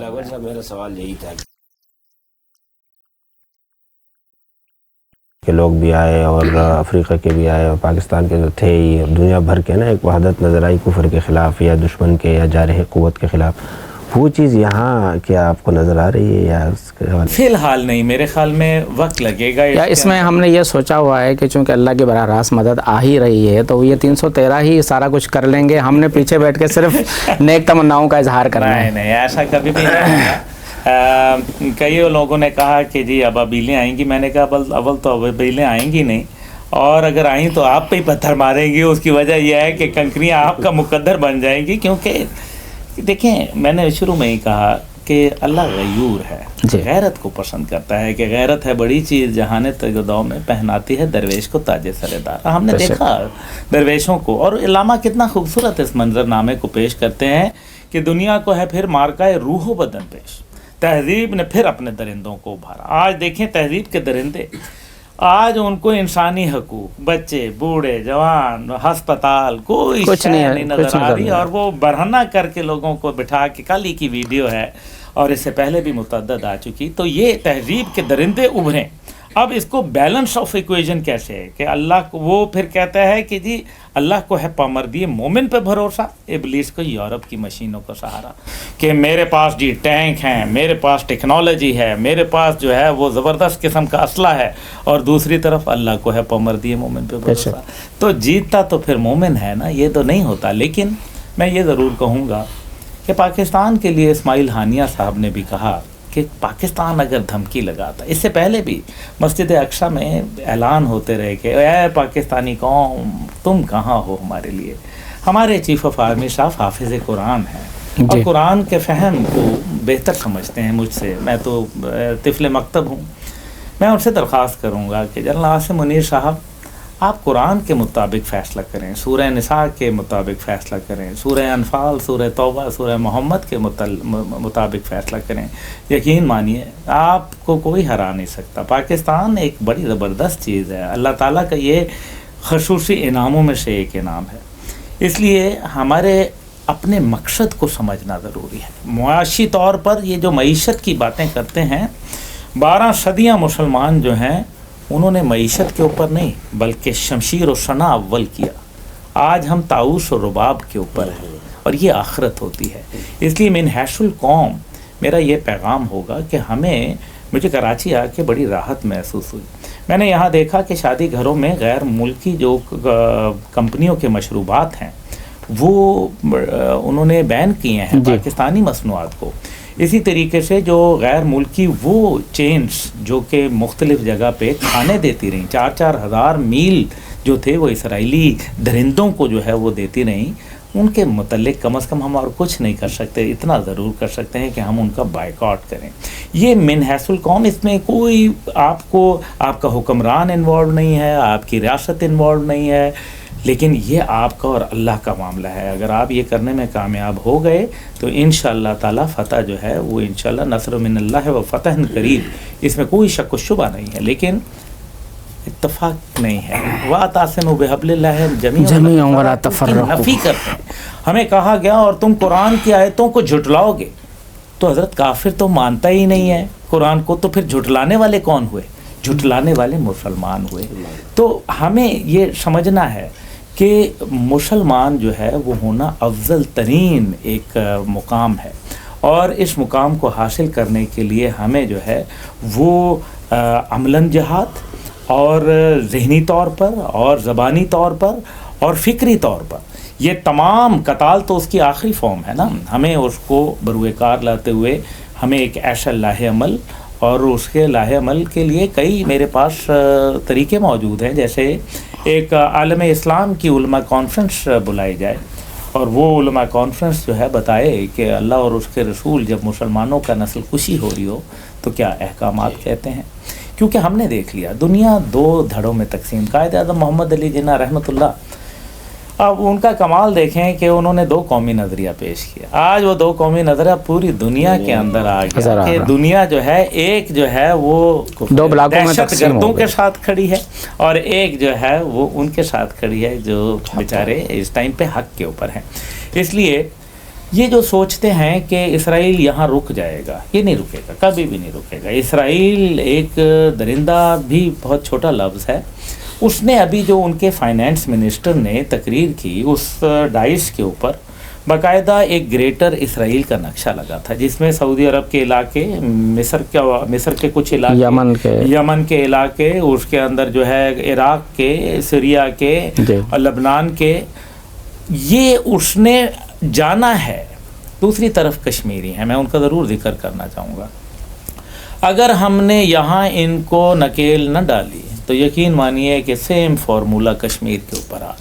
اکبر صاحب میرا سوال یہی تھا کہ لوگ بھی آئے اور افریقہ کے بھی آئے اور پاکستان کے جو تھے ہی دنیا بھر کے نا ایک وحدت نظر آئی کفر کے خلاف یا دشمن کے یا جارح قوت کے خلاف، وہ چیز یہاں کیا آپ کو نظر آ رہی ہے یا اس کے حوالے؟ فی الحال نہیں، میرے خیال میں وقت لگے گا. یا اس میں ہم نے یہ سوچا ہوا ہے کہ چونکہ اللہ کی براہ راست مدد آ ہی رہی ہے تو یہ 313 ہی سارا کچھ کر لیں گے، ہم نے پیچھے بیٹھ کے صرف نیک تمناؤں کا اظہار کرنا ہے. نہیں ایسا کبھی بھی نہیں ہوگا. کئی لوگوں نے کہا کہ جی ابابیلیں آئیں گی، میں نے کہا اول تو ابابیلیں آئیں گی نہیں، اور اگر آئیں تو آپ پہ ہی پتھر ماریں گی. اس کی وجہ یہ ہے کہ کنکریاں آپ کا مقدر بن جائیں گی، کیونکہ دیکھیں میں نے شروع میں ہی کہا کہ اللہ غیور ہے، غیرت کو پسند کرتا ہے، کہ غیرت ہے بڑی چیز جہان تگداؤ میں پہناتی ہے درویش کو تاج سر دار. ہم نے دیکھا درویشوں کو، اور علامہ کتنا خوبصورت اس منظر نامے کو پیش کرتے ہیں کہ دنیا کو ہے پھر مارکہ روح و بدن پیش، تہذیب نے پھر اپنے درندوں کو ابھارا. آج دیکھیں تہذیب کے درندے، آج ان کو انسانی حقوق، بچے بوڑھے جوان ہسپتال کوئی شے نہیں نظر آ رہی، اور وہ برہنہ کر کے لوگوں کو بٹھا کے، کل ہی کی ویڈیو ہے اور اس سے پہلے بھی متعدد آ چکی. تو یہ تہذیب کے درندے ابھریں. اب اس کو بیلنس آف ایکویژن کیسے ہے کہ اللہ کو وہ پھر کہتا ہے کہ جی اللہ کو ہے پامردی مومن پہ بھروسہ، ابلیس کو یورپ کی مشینوں کا سہارا، کہ میرے پاس جی ٹینک ہیں، میرے پاس ٹیکنالوجی ہے، میرے پاس جو ہے وہ زبردست قسم کا اسلحہ ہے، اور دوسری طرف اللہ کو ہے پامردی مومن پہ بھروسہ. تو جیتتا تو پھر مومن ہے نا، یہ تو نہیں ہوتا. لیکن میں یہ ضرور کہوں گا کہ پاکستان کے لیے اسماعیل ہانیہ صاحب نے بھی کہا کہ پاکستان اگر دھمکی لگاتا، اس سے پہلے بھی مسجد اقصیٰ میں اعلان ہوتے رہے کہ اے پاکستانی قوم تم کہاں ہو ہمارے لیے. ہمارے چیف آف آرمی صاحب حافظ قرآن ہیں اور قرآن کے فہم کو بہتر سمجھتے ہیں مجھ سے. میں تو طفل مکتب ہوں. میں ان سے درخواست کروں گا کہ جنرل عاصم منیر صاحب آپ قرآن کے مطابق فیصلہ کریں، سورہ نساء کے مطابق فیصلہ کریں، سورہ انفال، سورہ توبہ، سورہ محمد کے مطابق فیصلہ کریں. یقین مانیے آپ کو کوئی ہرا نہیں سکتا. پاکستان ایک بڑی زبردست چیز ہے، اللہ تعالیٰ کا یہ خصوصی انعاموں میں سے ایک انعام ہے. اس لیے ہمارے اپنے مقصد کو سمجھنا ضروری ہے. معاشی طور پر یہ جو معیشت کی باتیں کرتے ہیں، 12 صدیاں مسلمان جو ہیں انہوں نے معیشت کے اوپر نہیں بلکہ شمشیر و شنا اول کیا. آج ہم طاؤس و رباب کے اوپر ہیں، اور یہ آخرت ہوتی ہے. اس لیے من حیث القوم میرا یہ پیغام ہوگا کہ مجھے کراچی آ کے بڑی راحت محسوس ہوئی. میں نے یہاں دیکھا کہ شادی گھروں میں غیر ملکی جو کمپنیوں کے مشروبات ہیں وہ انہوں نے بین کیے ہیں پاکستانی مصنوعات کو. اسی طریقے سے جو غیر ملکی وہ چینز جو کہ مختلف جگہ پہ کھانے دیتی رہیں، 4-4 ہزار میل جو تھے وہ اسرائیلی درندوں کو جو ہے وہ دیتی رہیں، ان کے متعلق کم از کم ہم اور کچھ نہیں کر سکتے، اتنا ضرور کر سکتے ہیں کہ ہم ان کا بائیکاٹ کریں. یہ من حیث القوم، اس میں کوئی آپ کا حکمران انوالو نہیں ہے، آپ کی ریاست انوالو نہیں ہے، لیکن یہ آپ کا اور اللہ کا معاملہ ہے. اگر آپ یہ کرنے میں کامیاب ہو گئے تو انشاءاللہ تعالی فتح جو ہے وہ انشاءاللہ نصر من اللہ و فتح قریب، اس میں کوئی شک و شبہ نہیں ہے. لیکن اتفاق نہیں ہے. وَاعْتَصِمُوا بِحَبْلِ اللَّهِ جَمِيعًا وَلَا تَفَرَّقُوا، نفی کرتے ہیں. ہمیں کہا گیا اور تم قرآن کی آیتوں کو جھٹلاؤ گے. تو حضرت کافر تو مانتا ہی نہیں ہے قرآن کو، تو پھر جھٹلانے والے کون ہوئے؟ جھٹلانے والے مسلمان ہوئے. تو ہمیں یہ سمجھنا ہے کہ مسلمان جو ہے وہ ہونا افضل ترین ایک مقام ہے، اور اس مقام کو حاصل کرنے کے لیے ہمیں جو ہے وہ عملاً جہاد اور ذہنی طور پر اور زبانی طور پر اور فکری طور پر، یہ تمام قتال تو اس کی آخری فارم ہے نا، ہمیں اس کو بروئے کار لاتے ہوئے ہمیں ایک ایسا لاہ عمل، اور اس کے لاہ عمل کے لیے کئی میرے پاس طریقے موجود ہیں. جیسے ایک عالم اسلام کی علماء کانفرنس بلائی جائے، اور وہ علماء کانفرنس جو ہے بتائے کہ اللہ اور اس کے رسول جب مسلمانوں کا نسل کشی ہو رہی ہو تو کیا احکامات کہتے ہیں. کیونکہ ہم نے دیکھ لیا دنیا 2 دھڑوں میں تقسیم. قائد اعظم محمد علی جناح رحمۃ اللہ، اب ان کا کمال دیکھیں کہ انہوں نے 2 قومی نظریہ پیش کیا. آج وہ 2 قومی نظریہ پوری دنیا کے اندر آ گیا کہ دنیا جو ہے ایک جو ہے وہ 2 بلاکوں میں دہشت گردوں کے ساتھ کھڑی ہے، اور ایک جو ہے وہ ان کے ساتھ کھڑی ہے جو بیچارے اس ٹائم پہ حق کے اوپر ہیں. اس لیے یہ جو سوچتے ہیں کہ اسرائیل یہاں رک جائے گا، یہ نہیں رکے گا، کبھی بھی نہیں رکے گا. اسرائیل ایک درندہ بھی بہت چھوٹا لفظ ہے. اس نے ابھی جو ان کے فائنانس منسٹر نے تقریر کی اس ڈائس کے اوپر باقاعدہ ایک گریٹر اسرائیل کا نقشہ لگا تھا، جس میں سعودی عرب کے علاقے، مصر کے کچھ علاقے، یمن کے علاقے، اس کے اندر جو ہے عراق کے، سیریا کے، لبنان کے، یہ اس نے جانا ہے. دوسری طرف کشمیری ہیں، میں ان کا ضرور ذکر کرنا چاہوں گا. اگر ہم نے یہاں ان کو نکیل نہ ڈالی تو یقین مانیے کہ سیم فارمولہ کشمیر کے اوپر آ